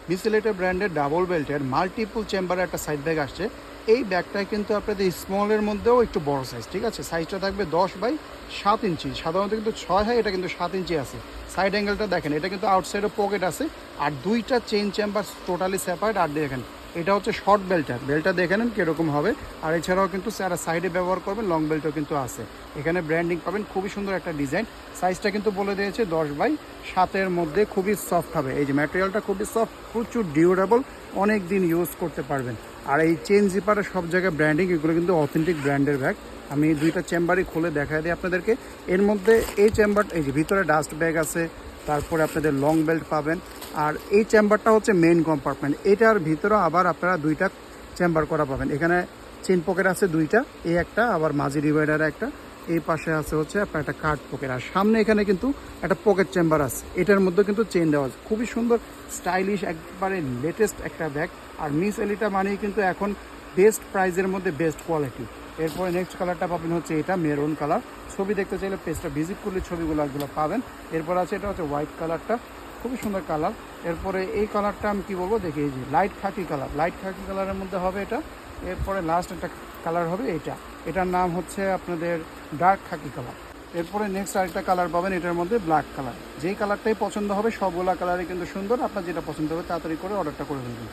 মিসেলেটা ব্র্যান্ডের ডাবল বেল্টের মাল্টিপল চেম্বারের একটা সাইড ব্যাগ আসছে। এই ব্যাগটায় কিন্তু আপনাদের স্মলের মধ্যেও একটু বড় সাইজ, ঠিক আছে। সাইজটা থাকবে 10/7 ইঞ্চি, সাধারণত কিন্তু 6 হয়, এটা কিন্তু 7 ইঞ্চি আছে। সাইড অ্যাঙ্গেলটা দেখেন, এটা কিন্তু আউটসাইডে পকেট আছে, আর দুইটা চেইন চেম্বার টোটালি সেপারেট। আর দেখেন এটা হচ্ছে শর্ট বেল্টটা দেখে নেন কীরকম হবে। আর এছাড়াও কিন্তু যারা সাইডে ব্যবহার করবেন লং বেল্টও কিন্তু আছে। এখানে ব্র্যান্ডিং পাবেন, খুবই সুন্দর একটা ডিজাইন। সাইজটা কিন্তু বলে দিয়েছে 10/7-এর মধ্যে, খুবই সফট হবে। এই যে ম্যাটেরিয়ালটা খুবই সফট, প্রচুর ডিউরেবল, অনেক দিন ইউজ করতে পারবেন। আর এই চেন জিপারের সব জায়গায় ব্র্যান্ডিং, এগুলো কিন্তু অথেন্টিক ব্র্যান্ডের ব্যাগ। আমি দুইটা চেম্বারই খুলে দেখাই দিই আপনাদেরকে। এর মধ্যে এই চেম্বার, এই যে ভিতরে ডাস্ট ব্যাগ আছে, তারপরে আপনাদের লং বেল্ট পাবেন। আর এই চেম্বারটা হচ্ছে মেইন কম্পার্টমেন্ট, এটার ভিতরে আবার আপনারা দুইটা চেম্বার করা পাবেন। এখানে চেন পকেট আছে দুইটা, এই একটা, আবার মাঝি ডিভাইডার একটা, এই পাশে আছে হচ্ছে আপনার একটা কার্ড পকেট। আর সামনে এখানে কিন্তু একটা পকেট চেম্বার আছে, এটার মধ্যে কিন্তু চেন দেওয়া আছে। খুবই সুন্দর, স্টাইলিশ, একবারে লেটেস্ট একটা ব্যাগ। আর মিস এলিটা মানেই কিন্তু এখন বেস্ট প্রাইজের মধ্যে বেস্ট কোয়ালিটি। এরপরে নেক্সট কালারটা পাবেন হচ্ছে এটা মেরুন কালার। ছবি দেখতে চাইলে পেজটা ভিজিট করলে ছবিগুলো পাবেন। এরপর আছে এটা হচ্ছে হোয়াইট কালারটা, খুবই সুন্দর কালার। এরপরে এই কালারটা আমি কী বলবো, দেখি এই যে লাইট খাকি কালারের মধ্যে হবে এটা। এরপরে লাস্ট একটা কালার হবে এইটা, এটার নাম হচ্ছে আপনাদের ডার্ক খাকি কালার। এরপরে নেক্সট আরেকটা কালার পাবেন, এটার মধ্যে ব্ল্যাক কালার। যেই কালারটাই পছন্দ হবে, সবগুলা কালারই কিন্তু সুন্দর। আপনার যেটা পছন্দ হবে তাড়াতাড়ি করে অর্ডারটা করে ফেলবেন।